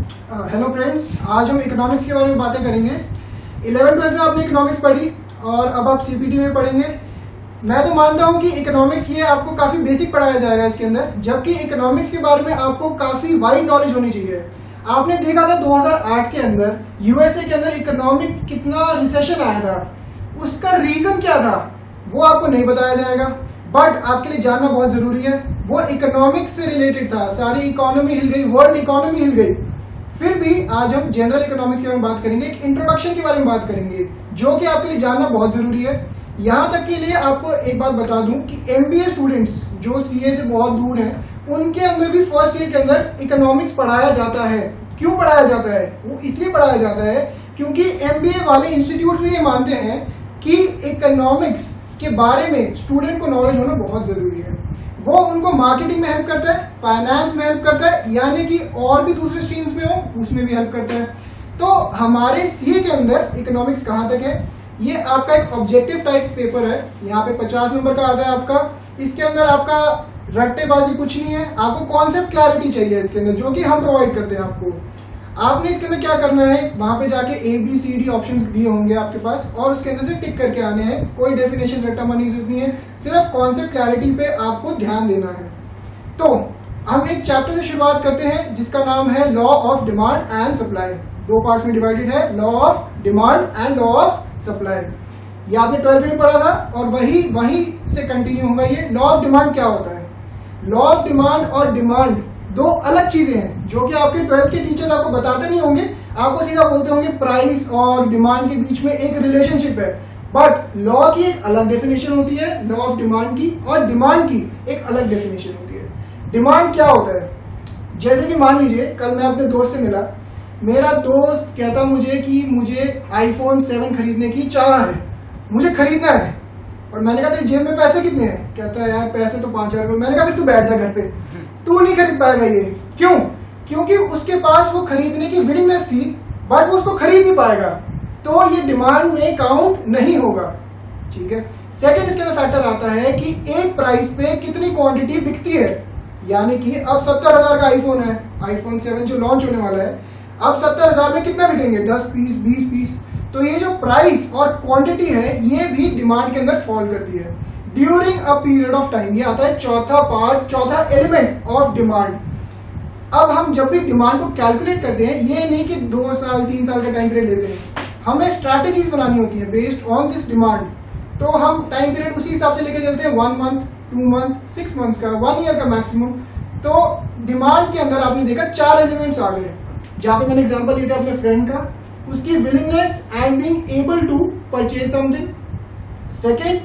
Hello friends, आज हम economics के बारे में बातें करेंगे। 11th-12th में आपने इकोनॉमिक्स पढ़ी और अब आप सीपीटी में पढ़ेंगे। मैं तो मानता हूं कि इकोनॉमिक्स ये आपको काफी बेसिक पढ़ाया जाएगा इसके अंदर, जबकि इकोनॉमिक्स के बारे में आपको काफी वाइड नॉलेज होनी चाहिए। आपने देखा था 2008 के अंदर यूएसए के अंदर इकोनॉमिक कितना रिसेशन आया था, उसका रीजन क्या था वो आपको नहीं बताया जाएगा, बट आपके लिए जानना बहुत जरूरी है। वो इकोनॉमिक्स से रिलेटेड था, सारी इकोनॉमी हिल गई, वर्ल्ड इकोनॉमी हिल गई। फिर भी आज हम जनरल इकोनॉमिक्स के बारे में बात करेंगे, एक इंट्रोडक्शन के बारे में बात करेंगे जो कि आपके लिए जानना बहुत जरूरी है। यहां तक के लिए आपको एक बात बता दूं कि एमबीए स्टूडेंट्स जो सीए से बहुत दूर हैं, उनके अंदर भी फर्स्ट ईयर के अंदर इकोनॉमिक्स पढ़ाया जाता है। क्यों पढ़ाया जाता है? वो इसलिए पढ़ाया जाता है क्योंकि एमबीए वाले इंस्टीट्यूट भी ये मानते हैं कि इकोनॉमिक्स के बारे में स्टूडेंट को नॉलेज होना बहुत जरूरी है। वो उनको मार्केटिंग में हेल्प करता है, फाइनेंस में हेल्प करता है, यानी कि और भी दूसरे स्ट्रीम्स में हो उसमें भी हेल्प करता है। तो हमारे सीए के अंदर इकोनॉमिक्स कहां तक है, ये आपका एक ऑब्जेक्टिव टाइप पेपर है। यहाँ पे 50 नंबर का आता है आपका। इसके अंदर आपका रट्टेबाजी कुछ नहीं है, आपको कॉन्सेप्ट क्लैरिटी चाहिए इसके अंदर, जो कि हम प्रोवाइड करते हैं आपको। आपने इसके अंदर क्या करना है, वहां पे जाके ABCD ऑप्शंस दिए होंगे आपके पास और उसके अंदर से टिक करके आने हैं। कोई डेफिनेशन रट्टामारी जरूरत नहीं है, सिर्फ कॉन्सेप्ट क्लैरिटी पे आपको ध्यान देना है। तो हम एक चैप्टर से शुरुआत करते हैं जिसका नाम है law of demand and supply. दो पार्ट्स में डिवाइडेड है, law of demand and law of supply. ये आपने 12th में पढ़ा था और वही से कंटिन्यू होगा। ये लॉ ऑफ डिमांड क्या होता है? लॉ ऑफ डिमांड और डिमांड दो अलग चीजें हैं जो कि आपके 12th के टीचर्स आपको बताते नहीं होंगे, आपको सीधा बोलते होंगे प्राइस और डिमांड के बीच में एक रिलेशनशिप है। बट लॉ की एक अलग डेफिनेशन होती है लॉ ऑफ डिमांड की, और डिमांड की एक अलग डेफिनेशन होती है। डिमांड क्या होता है? जैसे कि मान लीजिए कल मैं अपने दोस्त से मिला, मेरा दोस्त कहता मुझे कि मुझे iPhone 7 खरीदने की चाह है, मुझे खरीदना है। और मैंने कहा तेरी जेब में पैसे कितने हैं? कहता है यार पैसे तो 5,000 रुपए। मैंने कहा फिर तू बैठ जा घर पे, तू नहीं खरीद पाएगा ये। क्यों? क्योंकि उसके पास वो खरीदने की विलिंगनेस थी बट वो उसको खरीद नहीं पाएगा, तो ये डिमांड में काउंट नहीं होगा। ठीक है। सेकंड इसके अंदर फैक्टर आता है कि एक प्राइस पे कितनी क्वांटिटी बिकती है, यानी कि अब 70,000 का आईफोन है, iPhone 7 जो लॉन्च होने वाला है, अब 70,000 में कितना बिकेंगे? 10 पीस, 20 पीस। तो ये जो प्राइस और क्वांटिटी है ये भी डिमांड के अंदर फॉल करती है during a period of time. ये आता है चौथा पार्ट, चौथा एलिमेंट ऑफ डिमांड। अब हम जब भी डिमांड को कैलकुलेट करते हैं, ये नहीं कि 2 साल 3 साल का टाइम पीरियड लेते हैं, हमें स्ट्रैटेजीज बनानी होती है बेस्ड ऑन दिस डिमांड। तो हम टाइम पीरियड उसी हिसाब से लेके चलते हैं, 1 मंथ, 2 मंथ, 6 मंथ्स का, 1 ईयर का मैक्सिमम। तो डिमांड के अंदर आपने देखा 4 एलिमेंट्स आ गए, जहां पे मैंने एग्जांपल लिया था अपने फ्रेंड का, उसकी willingness and being able to purchase something. Second,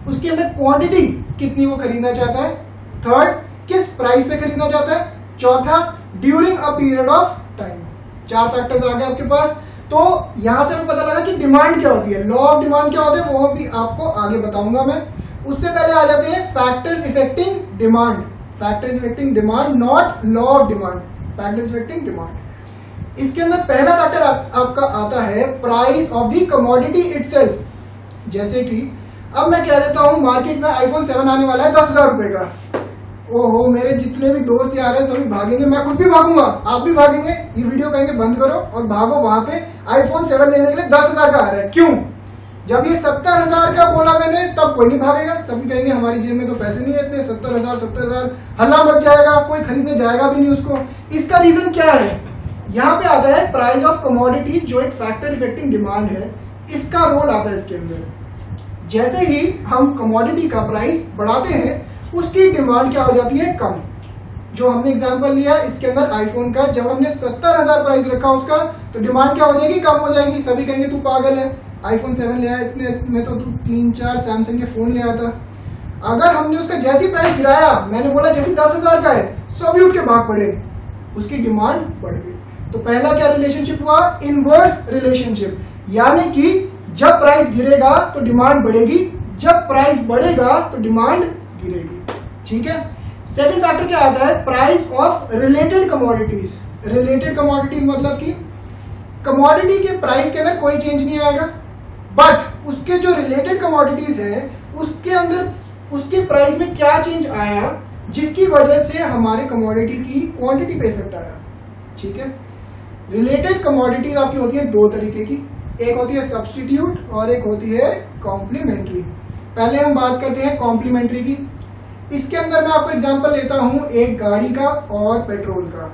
उसके अंदर क्वांटिटी कितनी वो खरीदना चाहता है। थर्ड, किस प्राइस पे खरीदना चाहता है। चौथा, during a period of time. 4 factors आ गए आपके पास। तो यहां से हमें पता लगा कि डिमांड क्या होती है, लॉ ऑफ डिमांड क्या होता है, वो भी आपको आगे बताऊंगा मैं। उससे पहले आ जाते हैं factors affecting demand. Factors affecting demand, not law of demand, factors affecting demand. इसके अंदर पहला फैक्टर आपका आता है price of the commodity itself. जैसे कि अब मैं कह देता हूं मार्केट में iPhone 7 आने वाला है 10,000 रुपए का। ओहो, मेरे जितने भी दोस्त यार हैं सभी भागेंगे, मैं खुद भी भागूंगा, आप भी भागेंगे, ये वीडियो कहेंगे बंद करो और भागो, वहां पे iPhone 7 लेने के लिए 10,000 का आ रहा है। क्यों? जब ये 70,000 का बोला मैंने तब कोई नहीं भागेगा, सभी कहेंगे हमारी जेब में तो पैसे नहीं है इतने, 70,000 हल्ला मच जाएगा, कोई खरीदने जाएगा भी नहीं उसको। इसका रीजन क्या है? यहाँ पे आता है प्राइस ऑफ कमोडिटी, जो एक फैक्टर इफेक्टिंग डिमांड है, इसका रोल आता है इसके अंदर। जैसे ही हम कमोडिटी का प्राइस बढ़ाते हैं उसकी डिमांड क्या हो जाती है? कम। जो हमने एग्जांपल लिया इसके अंदर आईफोन का, जब हमने 70,000 प्राइस रखा उसका, तो डिमांड क्या हो जाएगी? कम हो जाएगी। सभी कहेंगे तू पागल है, iPhone 7 ले आया इतने में, तो तू 3-4 सैमसंग के फोन ले आता। अगर हमने उसका जैसी प्राइस गिराया, मैंने बोला जैसे 10,000 का है, सभी उठ के भाग पड़े, उसकी डिमांड बढ़ गई। तो पहला क्या रिलेशनशिप हुआ? इनवर्स रिलेशनशिप, यानी कि जब प्राइस गिरेगा तो डिमांड बढ़ेगी, जब प्राइस बढ़ेगा तो डिमांड गिरेगी। ठीक है। सेकंड फैक्टर क्या आता है? Price of related commodities. Related commodities मतलब कि कमोडिटी के प्राइस के अंदर कोई चेंज नहीं आएगा, बट उसके जो रिलेटेड कमोडिटीज है उसके अंदर उसके प्राइस में क्या चेंज आया जिसकी वजह से हमारे कमोडिटी की क्वांटिटी पे इफेक्ट आया। ठीक है। रिलेटेड कमोडिटीज आपकी होती है दो तरीके की, एक होती है सब्स्टिट्यूट और एक होती है कॉम्प्लीमेंट्री। पहले हम बात करते हैं कॉम्प्लीमेंट्री की। इसके अंदर मैं आपको एग्जांपल लेता हूं एक गाड़ी का और पेट्रोल का।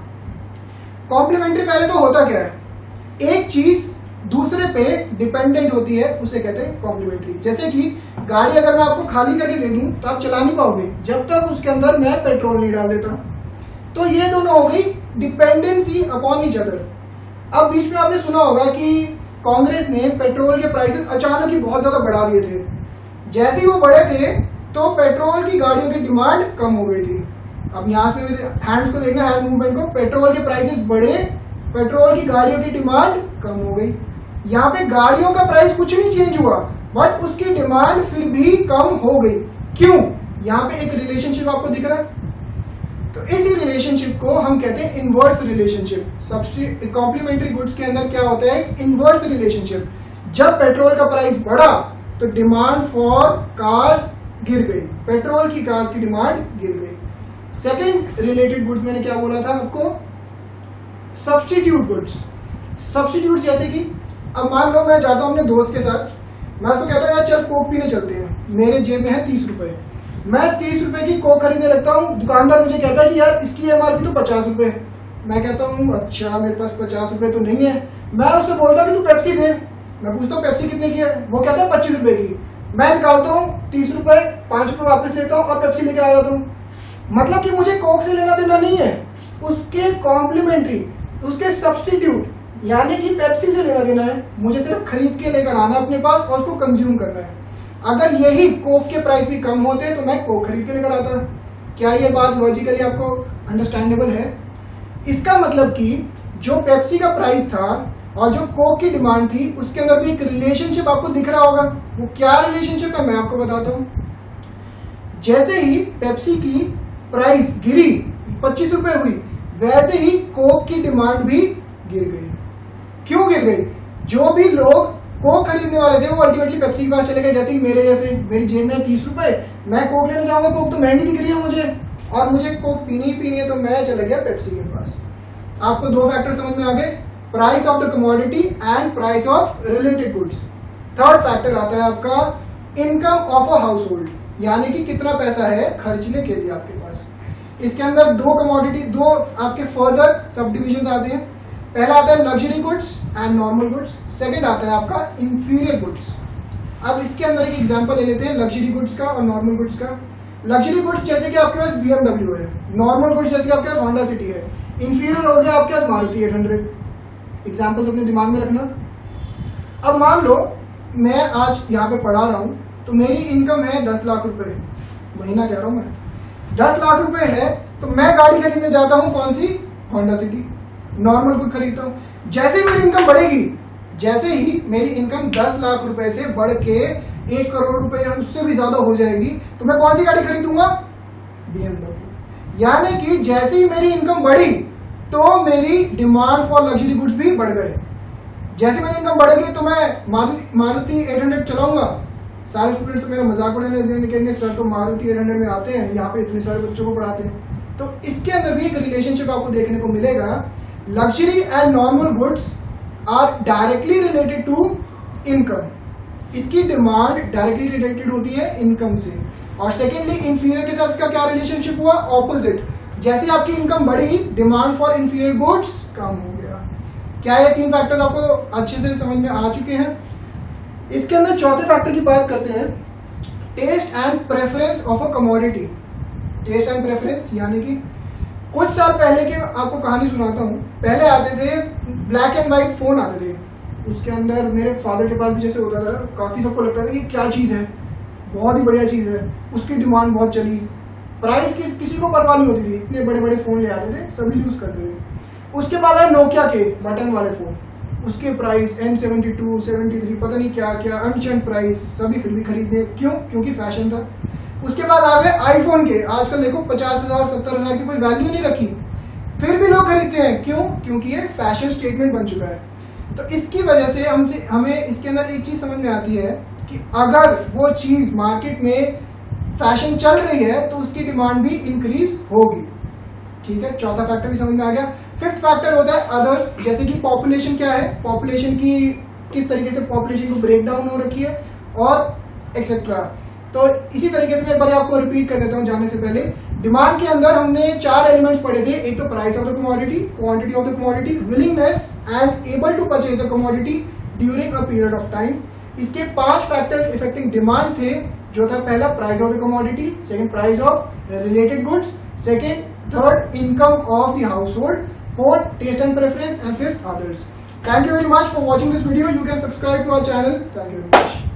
कॉम्प्लीमेंट्री पहले तो होता क्या है, एक चीज दूसरे पे डिपेंडेंट होती है, उसे कहते हैं कॉम्प्लीमेंट्री। जैसे कि गाड़ी अगर मैं आपको खाली करके दे दूं तो आप चला नहीं पाओगे जब तक उसके अंदर मैं पेट्रोल नहीं डाल देता। तो ये दोनों हो गई डिपेंडेंसी अपॉन ईच अदर। अब बीच में आपने सुना होगा कि कांग्रेस ने पेट्रोल के प्राइसेस अचानक ही बहुत ज्यादा बढ़ा दिए थे। जैसे ही वो बढ़े थे तो पेट्रोल की गाड़ियों की डिमांड कम हो गई थी। अब यहां से मेरे हैंड्स को देखना, हैंड मूवमेंट को, पेट्रोल के प्राइसेस बढ़े, पेट्रोल की गाड़ियों की डिमांड कम हो गई। यहाँ पे गाड़ियों का प्राइस कुछ नहीं चेंज हुआ, बट उसकी डिमांड फिर भी कम हो गई। क्यों? यहाँ पे एक रिलेशनशिप आपको दिख रहा है, तो इसी रिलेशनशिप को हम कहते हैं इनवर्स रिलेशनशिप। कॉम्प्लीमेंट्री गुड्स के अंदर क्या होता है, एक इनवर्स रिलेशनशिप। जब पेट्रोल का प्राइस बढ़ा तो डिमांड फॉर कार्स गिर गई, पेट्रोल की कार्स की डिमांड गिर गई। सेकेंड रिलेटेड गुड्स मैंने क्या बोला था आपको, सब्स्टिट्यूट गुड्स। सब्स्टिट्यूट जैसे कि अब मान लो मैं जाता हूं अपने दोस्त के साथ, मैं उसको कहता हूं यार चल कोक पीने चलते हैं, मेरे जेब में है 30 रुपए, मैं 30 रुपए की कोक खरीदने लगता हूँ। दुकानदार मुझे कहता है कि यार इसकी एमआरपी तो 50 रुपए। मैं कहता हूँ अच्छा मेरे पास 50 रुपए तो नहीं है। मैं उससे बोलता हूँ कि तू पेप्सी दे, मैं पूछता हूँ पेप्सी कितने की है, वो कहता है 25 रुपए की। मैं निकालता हूँ 30 रुपए, 5 रुपए वापस लेता हूँ और पेप्सी लेके आ जाता हूँ। मतलब कि मुझे कोक से लेना देना नहीं है, उसके कॉम्प्लीमेंट्री, उसके सब्स्टिट्यूट यानी कि पेप्सी से लेना देना है। मुझे सिर्फ खरीद के लेकर आना अपने पास और उसको कंज्यूम करना है। अगर यही कोक के प्राइस भी कम होते तो मैं कोक खरीद के लेकर आता। क्या ये बात लॉजिकली आपको अंडरस्टैंडेबल है? इसका मतलब कि जो पेप्सी का प्राइस था और जो कोक की डिमांड थी उसके अंदर भी एक रिलेशनशिप आपको दिख रहा होगा। वो क्या रिलेशनशिप है मैं आपको बताता हूं। जैसे ही पेप्सी की प्राइस गिरी 25 रुपए हुई, वैसे ही कोक की डिमांड भी गिर गई। क्यों गिर गई? जो भी लोग कोक खरीदने वाले थे वो अल्टीमेटली पेप्सी के पास चले गए। जैसे मेरे जैसे, मेरी जेब में 30 रुपए, मैं कोक लेने जाऊंगा, कोक तो महंगी दिख रही है मुझे और मुझे कोक पीनी ही पीनी है, तो मैं चला गया पेप्सी के पास। आपको दो फैक्टर समझ में आ गए, price of the commodity and price of related goods. Third factor आता है आपका income of a house hold, यानी कि कितना पैसा है खर्चने के लिए आपके पास। इसके अंदर दो कमोडिटी, दो आपके फर्दर सब डिविजन आते हैं। पहला आता है luxury goods and normal goods, second आता है आपका इंफीरियर गुड्स। अब इसके अंदर एक एग्जांपल ले लेते हैं लग्जरी गुड्स का और नॉर्मल गुड्स का। लग्जरी गुड्स जैसे कि आपके पास BMW है, नॉर्मल गुड्स जैसे कि आपके पास होंडा सिटी है, इंफीरियर हो गया आपके पास मारुति 800। एग्जांपल्स अपने दिमाग में रखना। अब मान लो मैं आज यहाँ पे पढ़ा रहा हूँ, तो मेरी इनकम है 10 लाख रुपए, महीना कह रहा हूँ मैं, 10 लाख रुपए है, तो मैं गाड़ी खरीदने जाता हूँ कौन सी, होंडा सिटी, नॉर्मल गुड खरीदता हूँ। जैसे ही मेरी इनकम बढ़ेगी, जैसे ही मेरी इनकम 10 लाख रुपए से बढ़ के 1 करोड़ रुपए या उससे भी ज्यादा हो जाएगी, तो मैं कौन सी गाड़ी खरीदूंगा, BMW। यानी कि जैसे ही मेरी इनकम बढ़ी तो मेरी डिमांड फॉर लग्जरी गुड्स भी बढ़ गए। जैसे मेरी इनकम बढ़ेगी तो मैं मारुति 800 चलाऊंगा। सारे स्टूडेंट तो मेरा मजाक उड़ाने लगेंगे, सर तो मारुति 800 में आते हैं, यहाँ पे इतने सारे बच्चों को पढ़ाते हैं। तो इसके अंदर भी एक रिलेशनशिप आपको देखने को मिलेगा। Luxury and normal goods are directly related to income. इसकी डिमांड डायरेक्टली रिलेटेड होती है इनकम से। और सेकेंडली इंफीरियर के साथ इसका क्या रिलेशनशिप हुआ, ऑपोजिट। जैसे आपकी इनकम बढ़ी, डिमांड फॉर इंफीरियर गुड्स कम हो गया। क्या ये तीन फैक्टर्स आपको अच्छे से समझ में आ चुके हैं? इसके अंदर चौथे फैक्टर की बात करते हैं, taste and preference of a commodity. Taste and preference यानी कि कुछ साल पहले के आपको कहानी सुनाता हूँ। पहले आते थे ब्लैक एंड व्हाइट फोन आते थे, उसके अंदर मेरे फादर के पास भी जैसे होता था, काफी सबको लगता था कि क्या चीज है, बहुत ही बढ़िया चीज है, उसकी डिमांड बहुत चली। प्राइस किसी को परवाह नहीं होती थी, इतने बड़े बड़े फोन ले आते थे, सभी यूज करते थे। उसके बाद आए नोकिया के बटन वाले फोन, उसके प्राइस N72, 73 पता नहीं क्या क्या अनचेंट प्राइस, सभी फिर भी खरीदने, क्यों? क्योंकि फैशन था। उसके बाद आ गए आईफोन के, आजकल देखो 50,000 70,000 की कोई वैल्यू नहीं रखी, फिर भी लोग खरीदते हैं, क्यों? क्योंकि ये फैशन स्टेटमेंट बन चुका है। तो इसकी वजह से हमें इसके अंदर एक चीज समझ में आती है कि अगर वो चीज मार्केट में फैशन चल रही है तो उसकी डिमांड भी इंक्रीज होगी। ठीक है, चौथा फैक्टर भी समझ में आ गया। फिफ्थ फैक्टर होता है अदर्स, जैसे कि पॉपुलेशन क्या है, पॉपुलेशन की किस तरीके से पॉपुलेशन को ब्रेक डाउन हो रखी है और एक्सेट्रा। तो इसी तरीके से मैं एक बार आपको रिपीट कर देता हूं जाने से पहले। डिमांड के अंदर हमने 4 एलिमेंट्स पढ़े थे, एक तो price of the commodity, quantity of the commodity, willingness and able to purchase the commodity during a period of time. इसके 5 फैक्टर्स इफेक्टिंग डिमांड थे, जो था पहला price of the commodity, second price of related goods, second third income of the household, fourth taste and preference, and fifth others. Thank you very much for watching this video. You can subscribe to our channel. Thank you very much.